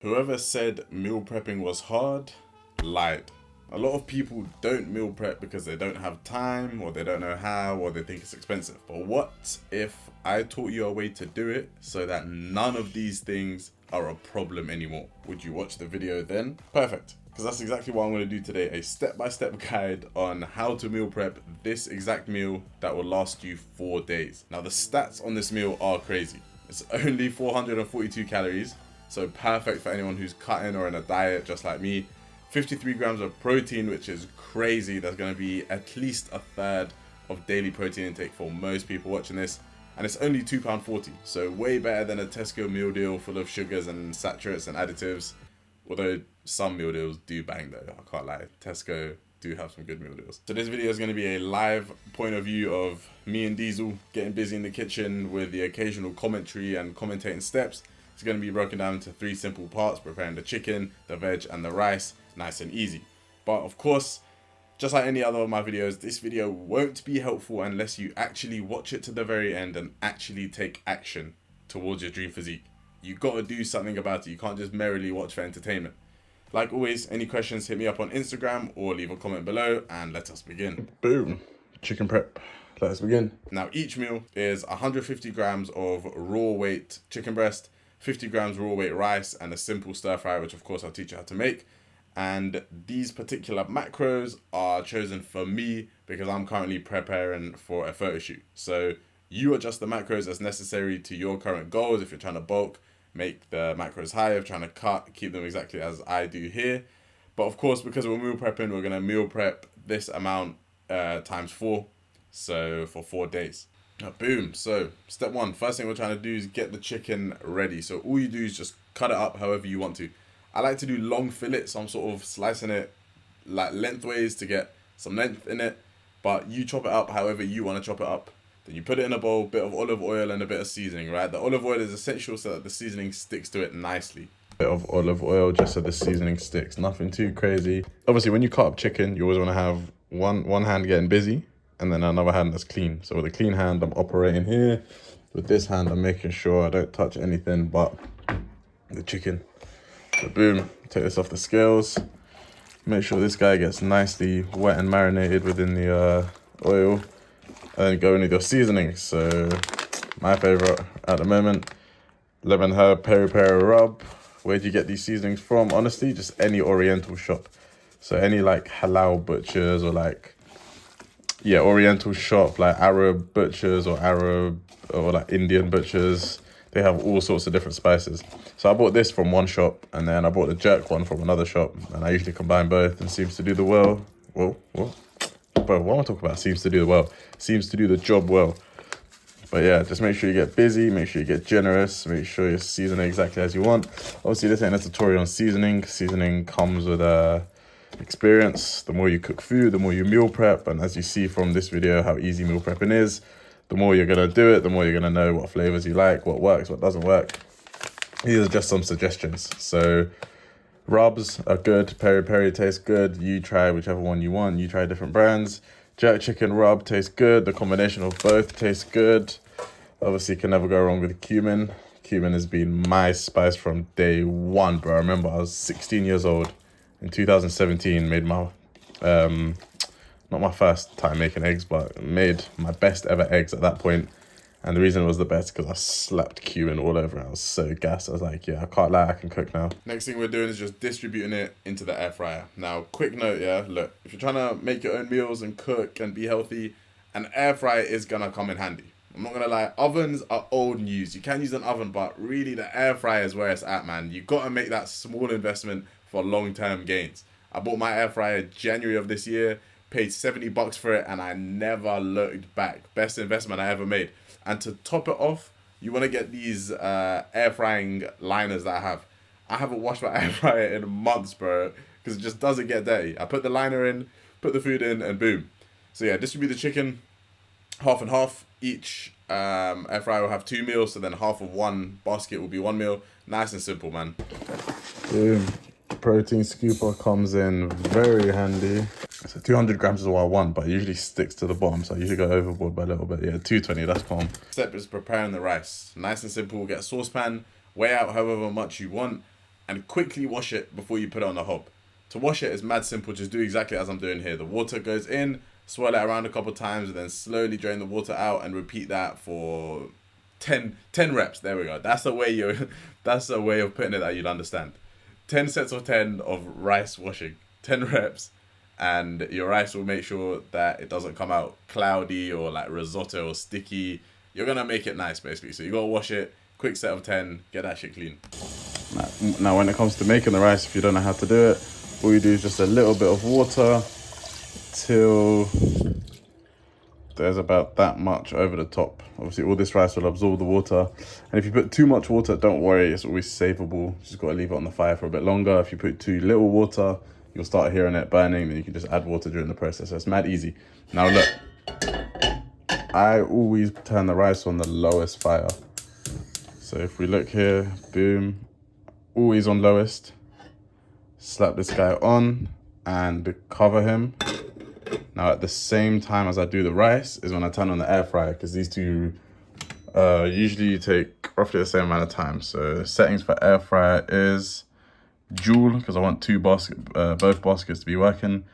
Whoever said meal prepping was hard, lied. A lot of people don't meal prep because they don't have time, or they don't know how, or they think it's expensive. But what if I taught you a way to do it so that none of these things are a problem anymore? Would you watch the video then? Perfect. Because that's exactly what I'm going to do today. A step-by-step guide on how to meal prep this exact meal that will last you 4 days. Now the stats on this meal are crazy. It's only 442 calories. So perfect for anyone who's cutting or in a diet just like me. 53 grams of protein, which is crazy. That's going to be at least a third of daily protein intake for most people watching this. And it's only £2.40. So way better than a Tesco meal deal full of sugars and saturates and additives. Although some meal deals do bang though, I can't lie. Tesco do have some good meal deals. So this video is going to be a live point of view of me and Diesel getting busy in the kitchen with the occasional commentary and commentating steps. It's going to be broken down into 3 simple parts: preparing the chicken, the veg and the rice, nice and easy. But of course, just like any other of my videos, this video won't be helpful unless you actually watch it to the very end and actually take action towards your dream physique. You got to do something about it. You can't just merrily watch for entertainment. Like always, any questions, hit me up on Instagram or leave a comment below and let us begin. Boom, chicken prep. Let's begin. Now each meal is 150 grams of raw weight chicken breast, 50 grams raw weight rice, and a simple stir fry, which of course I'll teach you how to make. And these particular macros are chosen for me because I'm currently preparing for a photo shoot. So you adjust the macros as necessary to your current goals. If you're trying to bulk, make the macros higher. If you're trying to cut, keep them exactly as I do here. But of course, because we're meal prepping, we're going to meal prep this amount times 4. So for 4 days. Boom. So step 1, first thing we're trying to do is get the chicken ready. So all you do is just cut it up however you want to. I like to do long fillets, so I'm sort of slicing it like lengthways to get some length in it. But you chop it up however you want to chop it up. Then you put it in a bowl, bit of olive oil and a bit of seasoning, right? The olive oil is essential so that the seasoning sticks to it nicely. Bit of olive oil just so the seasoning sticks, nothing too crazy. Obviously when you cut up chicken, you always want to have one hand getting busy and then another hand that's clean. So with a clean hand, I'm operating here. With this hand, I'm making sure I don't touch anything but the chicken. So boom, take this off the scales. Make sure this guy gets nicely wet and marinated within the oil. And then go in with your seasonings. So my favorite at the moment, lemon herb peri-peri rub. Where do you get these seasonings from? Honestly, just any oriental shop. So any like halal butchers or like, yeah, oriental shop, like Arab butchers or like Indian butchers. They have all sorts of different spices. So I bought this from one shop and then I bought the jerk one from another shop. And I usually combine both and seems to do the well. Bro, what am I talking about? Seems to do the well. Seems to do the job well. But yeah, just make sure you get busy. Make sure you get generous. Make sure you're seasoning exactly as you want. Obviously, this ain't a tutorial on seasoning. Seasoning comes with experience. The more you cook food, the more you meal prep. And as you see from this video, how easy meal prepping is, the more you're going to do it, the more you're going to know what flavors you like, what works, what doesn't work. These are just some suggestions. So rubs are good. Peri-peri tastes good. You try whichever one you want. You try different brands. Jerk chicken rub tastes good. The combination of both tastes good. Obviously, you can never go wrong with cumin. Cumin has been my spice from day one, bro. I remember I was 16 years old in 2017. Made my, not my first time making eggs, but made my best ever eggs at that point. And the reason it was the best because I slapped cumin all over it. I was so gassed. I was like, yeah, I can't lie, I can cook now. Next thing we're doing is just distributing it into the air fryer. Now, quick note, yeah, look, if you're trying to make your own meals and cook and be healthy, an air fryer is going to come in handy. I'm not going to lie, ovens are old news. You can use an oven, but really the air fryer is where it's at, man. You got to make that small investment for long-term gains. I bought my air fryer January of this year, paid $70 for it, and I never looked back. Best investment I ever made. And to top it off, you want to get these air frying liners that I have. I haven't washed my air fryer in months, bro, because it just doesn't get dirty. I put the liner in, put the food in, and boom. So yeah, distribute the chicken half and half. Each air fryer will have 2 meals, so then half of one basket will be 1 meal. Nice and simple, man. Boom. Protein scooper comes in very handy. So 200 grams is what I want, but it usually sticks to the bottom, so I usually go overboard by a little bit. Yeah, 220, that's calm. Step is preparing the rice. Nice and simple. Get a saucepan, weigh out however much you want, and quickly wash it before you put it on the hob. To wash it is mad simple. Just do exactly as I'm doing here. The water goes in, swirl it around a couple times, and then slowly drain the water out, and repeat that for 10 reps. There we go. That's the way of putting it that you'd understand. 10 sets of 10 of rice washing. 10 reps, and your rice will make sure that it doesn't come out cloudy or like risotto or sticky. You're gonna make it nice basically. So you gotta wash it. Quick set of 10. Get that shit clean. Now when it comes to making the rice, if you don't know how to do it, all you do is just a little bit of water till there's about that much over the top. Obviously all this rice will absorb the water, and if you put too much water, don't worry, it's always savable. Just got to leave it on the fire for a bit longer. If you put too little water, you'll start hearing it burning, then you can just add water during the process. So it's mad easy. Now look, I always turn the rice on the lowest fire. So if we look here, boom, always on lowest. Slap this guy on and cover him. Now at the same time as I do the rice is when I turn on the air fryer, because these two usually take roughly the same amount of time. So settings for air fryer is dual, because I want both baskets to be working.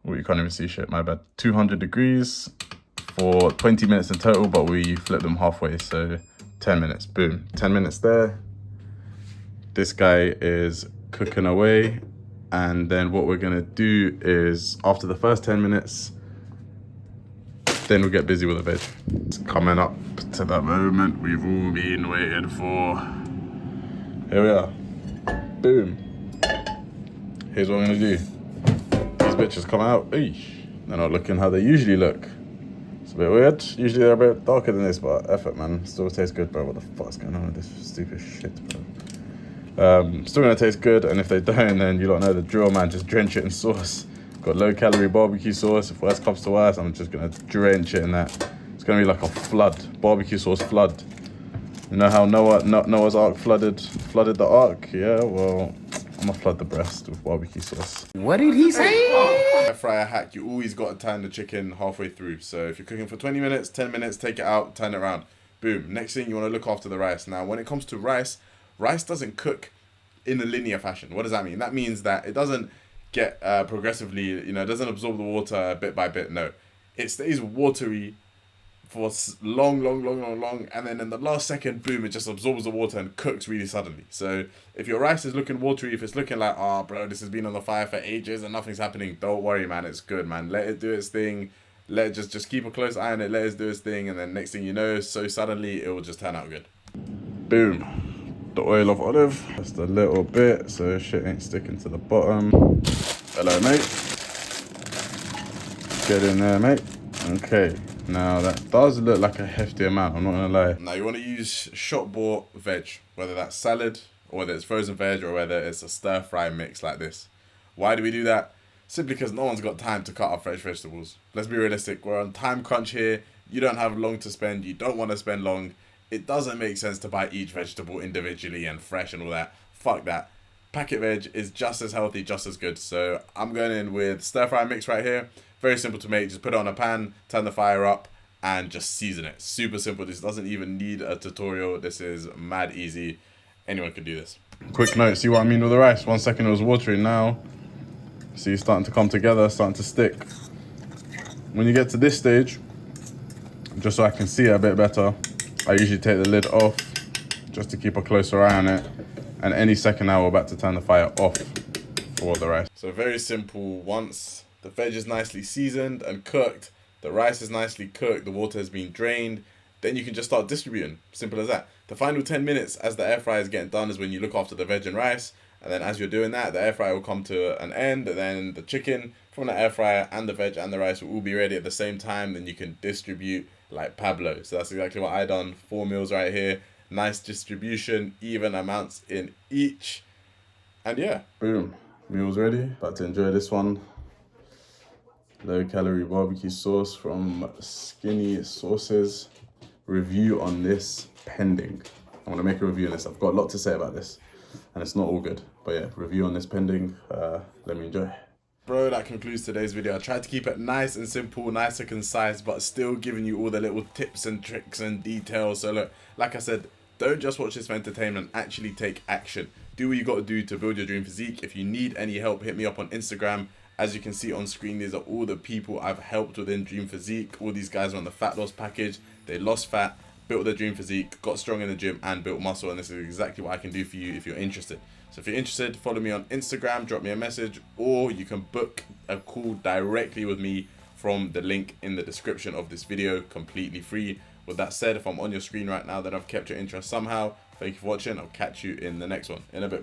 Oh, you can't even see shit, my bad. 200 degrees for 20 minutes in total, but we flip them halfway, so 10 minutes, boom. 10 minutes there. This guy is cooking away. And then what we're gonna do is, after the first 10 minutes, then we'll get busy with the veg. It's coming up to that moment we've all been waiting for. Here we are. Boom. Here's what I'm gonna do. These bitches come out. Eesh. They're not looking how they usually look. It's a bit weird. Usually they're a bit darker than this, but effort, man. Still tastes good, bro. What the fuck's going on with this stupid shit, bro? Still gonna taste good, and if they don't, then you don't know the drill, man. Just drench it in sauce. Got low calorie barbecue sauce. If worst comes to worst, I'm just gonna drench it in that. It's gonna be like a flood, barbecue sauce flood. You know how Noah's Ark flooded the ark? Yeah, well, I'm gonna flood the breast with barbecue sauce. What did he say? Air fryer hack, you always gotta turn the chicken halfway through. So if you're cooking for 20 minutes, 10 minutes, take it out, turn it around. Boom. Next thing, you wanna look after the rice. Now, when it comes to rice doesn't cook in a linear fashion. What does that mean? That means that it doesn't get progressively, it doesn't absorb the water bit by bit. No, it stays watery for long, and then in the last second, boom, it just absorbs the water and cooks really suddenly. So if your rice is looking watery, if it's looking like, oh bro, this has been on the fire for ages and nothing's happening, don't worry, man, it's good, man. Let it do its thing. Let it just keep a close eye on it, let it do its thing, and then next thing you know, so suddenly it will just turn out good. Boom. The oil of olive, just a little bit so shit ain't sticking to the bottom. Hello, mate. Get in there, mate. Okay, now that does look like a hefty amount, I'm not gonna lie. Now you want to use shop bought veg, whether that's salad or whether it's frozen veg or whether it's a stir fry mix like this. Why do we do that? Simply because no one's got time to cut up fresh vegetables. Let's be realistic, we're on time crunch here. You don't have long to spend, you don't want to spend long. It doesn't make sense to buy each vegetable individually and fresh and all that. Fuck that. Packet veg is just as healthy, just as good. So I'm going in with stir fry mix right here. Very simple to make. Just put it on a pan, turn the fire up, and just season it. Super simple. This doesn't even need a tutorial. This is mad easy. Anyone can do this. Quick note, see what I mean with the rice? 1 second it was watery, now see it's starting to come together, starting to stick. When you get to this stage, just so I can see it a bit better, I usually take the lid off just to keep a closer eye on it. And any second now we're about to turn the fire off for the rice. So very simple. Once the veg is nicely seasoned and cooked, the rice is nicely cooked, the water has been drained, then you can just start distributing. Simple as that. The final 10 minutes as the air fryer is getting done is when you look after the veg and rice. And then as you're doing that, the air fryer will come to an end, and then the chicken from the air fryer and the veg and the rice will all be ready at the same time. Then you can distribute like Pablo. So that's exactly what I done. 4 meals right here. Nice distribution, even amounts in each. And yeah, boom. Meal's ready. About to enjoy this one. Low calorie barbecue sauce from Skinny Sauces. Review on this pending. I want to make a review on this. I've got a lot to say about this. And it's not all good. But yeah, review on this pending. Let me enjoy. Bro, that concludes today's video. I tried to keep it nice and simple, nice and concise, but still giving you all the little tips and tricks and details. So look, like I said, Don't just watch this for entertainment, actually take action. Do what you got to do to build your dream physique. If you need any help, hit me up on Instagram. As you can see on screen, these are all the people I've helped within Dream Physique. All these guys are on the fat loss package. They lost fat, built their dream physique, got strong in the gym, and built muscle. And this is exactly what I can do for you if you're interested. So if you're interested, follow me on Instagram, drop me a message, or you can book a call directly with me from the link in the description of this video, completely free. With that said, if I'm on your screen right now, then I've kept your interest somehow. Thank you for watching. I'll catch you in the next one in a bit.